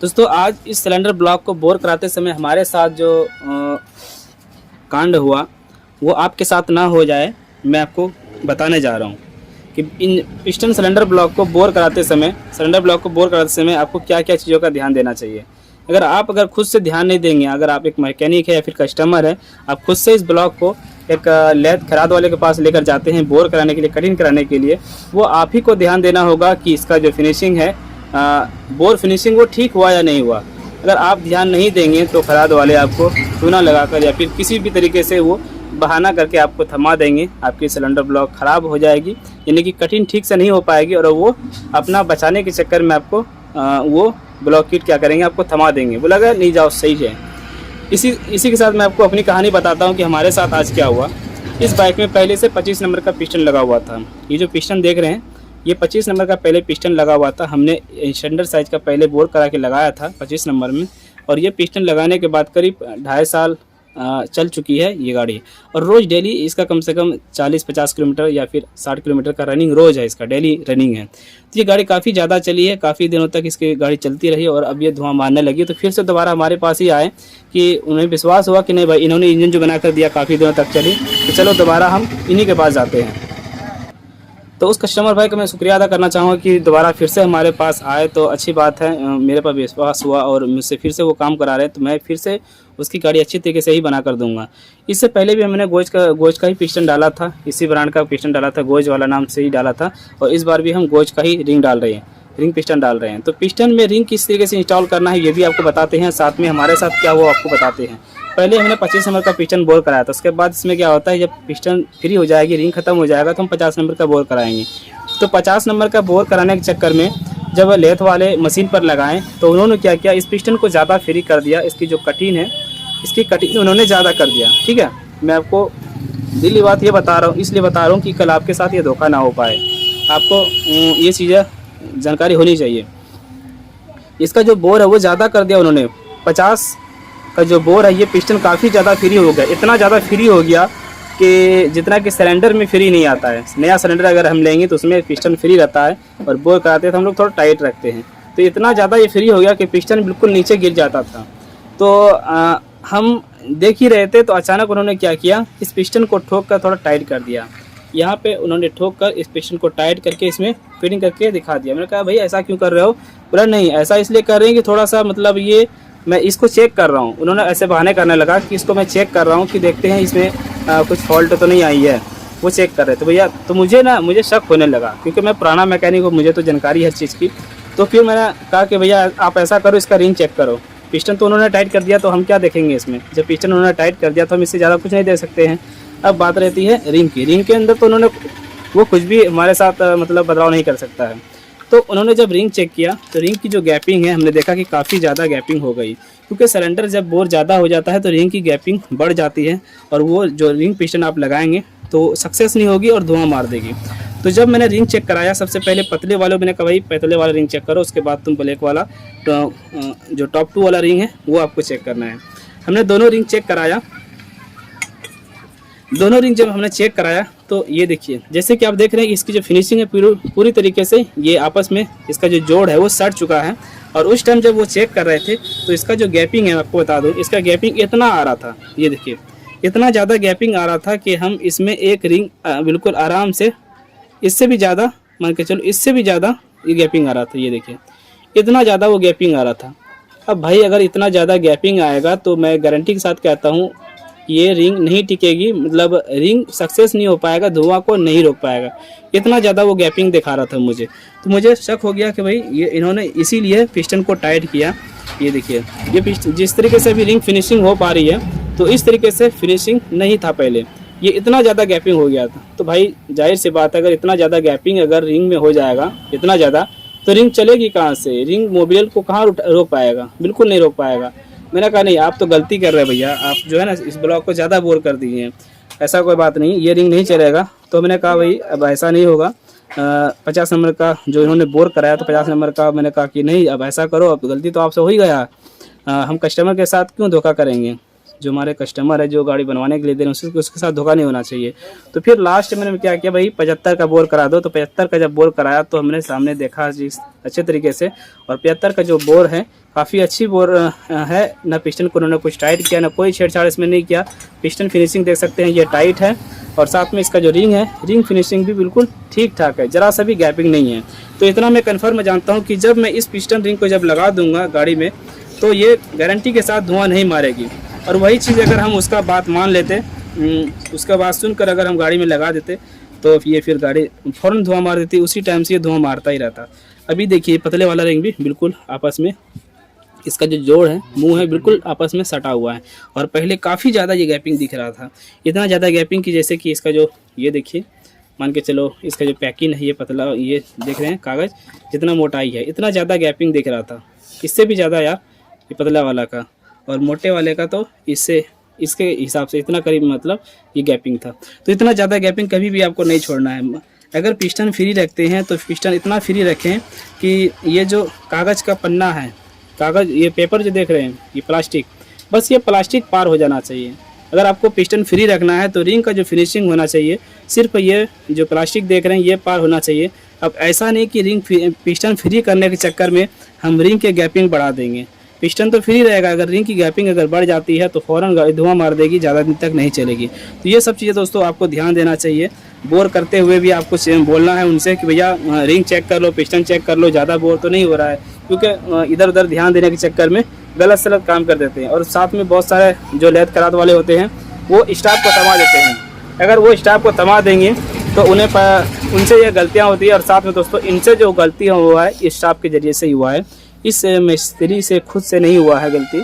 दोस्तों आज इस सिलेंडर ब्लॉक को बोर कराते समय हमारे साथ जो कांड हुआ वो आपके साथ ना हो जाए, मैं आपको बताने जा रहा हूँ कि इन पिस्टन सिलेंडर ब्लॉक को बोर कराते समय आपको क्या क्या चीज़ों का ध्यान देना चाहिए। अगर खुद से ध्यान नहीं देंगे, अगर आप एक मैकेनिक है या फिर कस्टमर है, आप खुद से इस ब्लॉक को एक लेथ खराद वाले के पास लेकर जाते हैं बोर कराने के लिए, कटिंग कराने के लिए, वो आप ही को ध्यान देना होगा कि इसका जो फिनिशिंग है, बोर फिनिशिंग वो ठीक हुआ या नहीं हुआ। अगर आप ध्यान नहीं देंगे तो खराद वाले आपको चूना लगाकर या फिर किसी भी तरीके से वो बहाना करके आपको थमा देंगे, आपकी सिलेंडर ब्लॉक ख़राब हो जाएगी, यानी कि कटिंग ठीक से नहीं हो पाएगी और वो अपना बचाने के चक्कर में आपको वो ब्लॉक किट क्या करेंगे, आपको थमा देंगे, बोलेगा नहीं जाओ सही है। इसी के साथ मैं आपको अपनी कहानी बताता हूँ कि हमारे साथ आज क्या हुआ। इस बाइक में पहले से 25 नंबर का पिस्टन लगा हुआ था। ये जो पिस्टन देख रहे हैं ये 25 नंबर का पहले पिस्टन लगा हुआ था। हमने स्टैंडर्ड साइज़ का पहले बोर करा के लगाया था 25 नंबर में, और ये पिस्टन लगाने के बाद करीब 2.5 साल चल चुकी है ये गाड़ी, और रोज़ डेली इसका कम से कम 40-50 किलोमीटर या फिर 60 किलोमीटर का रनिंग रोज़ है, इसका डेली रनिंग है। तो ये गाड़ी काफ़ी ज़्यादा चली है, काफ़ी दिनों तक इसकी गाड़ी चलती रही और अब ये धुआं मारने लगी। तो फिर से दोबारा हमारे पास ही आए कि उन्हें विश्वास हुआ कि नहीं भाई, इन्होंने इंजन जो बना कर दिया काफ़ी दिनों तक चली, तो चलो दोबारा हम इन्हीं के पास जाते हैं। तो उस कस्टमर भाई का मैं शुक्रिया अदा करना चाहूँगा कि दोबारा फिर से हमारे पास आए, तो अच्छी बात है, मेरे पर विश्वास हुआ और मुझसे फिर से वो काम करा रहे हैं, तो मैं फिर से उसकी गाड़ी अच्छी तरीके से ही बना कर दूंगा। इससे पहले भी हमने गोज का ही पिस्टन डाला था, इसी ब्रांड का पिस्टन डाला था, गोज वाला नाम से ही डाला था, और इस बार भी हम गोज का ही रिंग डाल रहे हैं, रिंग पिस्टन डाल रहे हैं। तो पिस्टन में रिंग किस तरीके से इंस्टॉल करना है ये भी आपको बताते हैं, साथ में हमारे साथ क्या हुआ आपको बताते हैं। पहले हमने 25 नंबर का पिस्टन बोर कराया था, उसके बाद इसमें क्या होता है, जब पिस्टन फ्री हो जाएगी, रिंग खत्म हो जाएगा, तो हम 50 नंबर का बोर कराएंगे। तो 50 नंबर का बोर कराने के चक्कर में जब लेथ वाले मशीन पर लगाएं तो उन्होंने क्या किया, इस पिस्टन को ज़्यादा फ्री कर दिया, इसकी जो कटिंग है, इसकी कटिंग उन्होंने ज़्यादा कर दिया। ठीक है, मैं आपको दिल्ली बात ये बता रहा हूँ, इसलिए बता रहा हूँ कि कल आपके साथ ये धोखा ना हो पाए, आपको ये चीज़ें जानकारी होनी चाहिए। इसका जो बोर है वो ज़्यादा कर दिया उन्होंने, 50 का जो बोर है, ये पिस्टन काफ़ी ज़्यादा फ्री हो गया, इतना ज़्यादा फ्री हो गया कि जितना कि सिलेंडर में फ्री नहीं आता है। नया सिलेंडर अगर हम लेंगे तो उसमें पिस्टन फ्री रहता है, और बोर कराते हैं तो हम लोग थोड़ा टाइट रखते हैं, तो इतना ज़्यादा ये फ्री हो गया कि पिस्टन बिल्कुल नीचे गिर जाता था। तो हम देख ही रहे थे, तो अचानक उन्होंने क्या किया, इस पिस्टन को ठोक कर थोड़ा टाइट कर दिया। यहाँ पे उन्होंने ठोक कर इस पिस्टन को टाइट करके इसमें फिटिंग करके दिखा दिया। मैंने कहा भाई ऐसा क्यों कर रहे हो? बोला नहीं, ऐसा इसलिए कर रहे हैं कि थोड़ा सा मतलब ये मैं इसको चेक कर रहा हूँ। उन्होंने ऐसे बहाने करने लगा कि इसको मैं चेक कर रहा हूँ कि देखते हैं इसमें कुछ फॉल्ट तो नहीं आई है, वो चेक कर रहे थे भैया। तो मुझे शक होने लगा, क्योंकि मैं पुराना मैकेनिक हूँ, मुझे तो जानकारी है हर चीज़ की। तो फिर मैंने कहा कि भैया आप ऐसा करो, इसका रिंग चेक करो। पिस्टन तो उन्होंने टाइट कर दिया, तो हम क्या देखेंगे इसमें, जब पिस्टन उन्होंने टाइट कर दिया तो हम इससे ज़्यादा कुछ नहीं दे सकते हैं। अब बात रहती है रिंग की। रिंग के अंदर तो उन्होंने वो कुछ भी हमारे साथ मतलब बदलाव नहीं कर सकता है। तो उन्होंने जब रिंग चेक किया तो रिंग की जो गैपिंग है, हमने देखा कि काफ़ी ज़्यादा गैपिंग हो गई, क्योंकि सिलेंडर जब बोर ज़्यादा हो जाता है तो रिंग की गैपिंग बढ़ जाती है, और वो जो रिंग पिस्टन आप लगाएंगे तो सक्सेस नहीं होगी और धुआं मार देगी। तो जब मैंने रिंग चेक कराया, सबसे पहले पतले वालों मैंने कहा भाई पतले वाला रिंग चेक करो, उसके बाद तुम ब्लैक वाला जो टॉप 2 वाला रिंग है वो आपको चेक करना है। हमने दोनों रिंग चेक कराया। दोनों रिंग जब हमने चेक कराया तो ये देखिए, जैसे कि आप देख रहे हैं इसकी जो फिनिशिंग है पूरी तरीके से ये आपस में इसका जो जोड़ है वो सट चुका है। और उस टाइम जब वो चेक कर रहे थे तो इसका जो गैपिंग है, आपको बता दूं, इसका गैपिंग इतना आ रहा था, ये देखिए इतना ज़्यादा गैपिंग आ रहा था कि हम इसमें एक रिंग बिल्कुल आराम से, इससे भी ज़्यादा मान के चलो, इससे भी ज़्यादा ये गैपिंग आ रहा था। ये देखिए इतना ज़्यादा वो गैपिंग आ रहा था। अब भाई अगर इतना ज़्यादा गैपिंग आएगा तो मैं गारंटी के साथ कहता हूँ ये रिंग नहीं टिकेगी, मतलब रिंग सक्सेस नहीं हो पाएगा, धुआं को नहीं रोक पाएगा। इतना ज़्यादा वो गैपिंग दिखा रहा था मुझे, तो मुझे शक हो गया कि भाई ये इन्होंने इसीलिए पिस्टन को टाइट किया। ये देखिए ये पिस्टन जिस तरीके से अभी रिंग फिनिशिंग हो पा रही है, तो इस तरीके से फिनिशिंग नहीं था पहले, ये इतना ज़्यादा गैपिंग हो गया था। तो भाई जाहिर सी बात है, अगर इतना ज़्यादा गैपिंग अगर रिंग में हो जाएगा इतना ज़्यादा, तो रिंग चलेगी कहाँ से? रिंग मोबिल को कहाँ रोक पाएगा? बिल्कुल नहीं रोक पाएगा। मैंने कहा नहीं, आप तो गलती कर रहे हैं भैया, आप जो है ना इस ब्लॉक को ज़्यादा बोर कर दिए हैं, ऐसा कोई बात नहीं, ये रिंग नहीं चलेगा। तो मैंने कहा भाई अब ऐसा नहीं होगा, 50 नंबर का जो इन्होंने बोर कराया तो 50 नंबर का मैंने कहा कि नहीं अब ऐसा करो, अब गलती तो आपसे हो ही गया, हम कस्टमर के साथ क्यों धोखा करेंगे। जो हमारे कस्टमर है जो गाड़ी बनवाने के लिए दे रहे हैं उसके साथ धोखा नहीं होना चाहिए। तो फिर लास्ट मैंने क्या किया, भाई 75 का बोर करा दो। तो 75 का जब बोर कराया तो हमने सामने देखा जी अच्छे तरीके से, और 75 का जो बोर है काफ़ी अच्छी बोर है। ना पिस्टन को उन्होंने कुछ टाइट किया, ना कोई छेड़छाड़ इसमें नहीं किया। पिस्टन फिनिशिंग देख सकते हैं ये टाइट है, और साथ में इसका जो रिंग है, रिंग फिनिशिंग भी बिल्कुल ठीक ठाक है, ज़रा सा भी गैपिंग नहीं है। तो इतना मैं कन्फर्म जानता हूँ कि जब मैं इस पिस्टन रिंग को जब लगा दूंगा गाड़ी में तो ये गारंटी के साथ धुआं नहीं मारेगी। और वही चीज़ अगर हम उसका बात मान लेते, उसका बात सुनकर अगर हम गाड़ी में लगा देते तो ये फिर गाड़ी फ़ौरन धुआं मार देती, उसी टाइम से ये धुआं मारता ही रहता। अभी देखिए पतले वाला रिंग भी बिल्कुल आपस में, इसका जो जोड़ है, मुंह है, बिल्कुल आपस में सटा हुआ है। और पहले काफ़ी ज़्यादा ये गैपिंग दिख रहा था, इतना ज़्यादा गैपिंग कि जैसे कि इसका जो ये देखिए, मान के चलो इसका जो पैकिंग है ये पतला, ये देख रहे हैं कागज़ जितना मोटाई है, इतना ज़्यादा गैपिंग दिख रहा था। इससे भी ज़्यादा यार ये पतला वाला का, और मोटे वाले का तो इससे इसके हिसाब से इतना करीब मतलब ये गैपिंग था। तो इतना ज़्यादा गैपिंग कभी भी आपको नहीं छोड़ना है। अगर पिस्टन फ्री रखते हैं तो पिस्टन इतना फ्री रखें कि ये जो कागज़ का पन्ना है, कागज़ ये पेपर जो देख रहे हैं ये प्लास्टिक, बस ये प्लास्टिक पार हो जाना चाहिए। अगर आपको पिस्टन फ्री रखना है तो रिंग का जो फिनिशिंग होना चाहिए, सिर्फ ये जो प्लास्टिक देख रहे हैं ये पार होना चाहिए। अब ऐसा नहीं कि रिंग पिस्टन फ्री करने के चक्कर में हम रिंग के गैपिंग बढ़ा देंगे। पिस्टन तो फ्री रहेगा, अगर रिंग की गैपिंग अगर बढ़ जाती है तो फ़ौरन गाड़ी धुआं मार देगी, ज़्यादा दिन तक नहीं चलेगी। तो ये सब चीज़ें दोस्तों आपको ध्यान देना चाहिए। बोर करते हुए भी आपको बोलना है उनसे कि भैया रिंग चेक कर लो, पिस्टन चेक कर लो, ज़्यादा बोर तो नहीं हो रहा है, क्योंकि इधर उधर ध्यान देने के चक्कर में गलत सलत काम कर देते हैं। और साथ में बहुत सारे जो लेथ करात वाले होते हैं वो स्टाफ को थमा देते हैं। अगर वो स्टाफ को थमा देंगे तो उन्हें उनसे ये गलतियाँ होती है। और साथ में दोस्तों इनसे जो गलती हुआ है स्टाफ के ज़रिए से ही हुआ है, इस मिस्त्री से खुद से नहीं हुआ है गलती।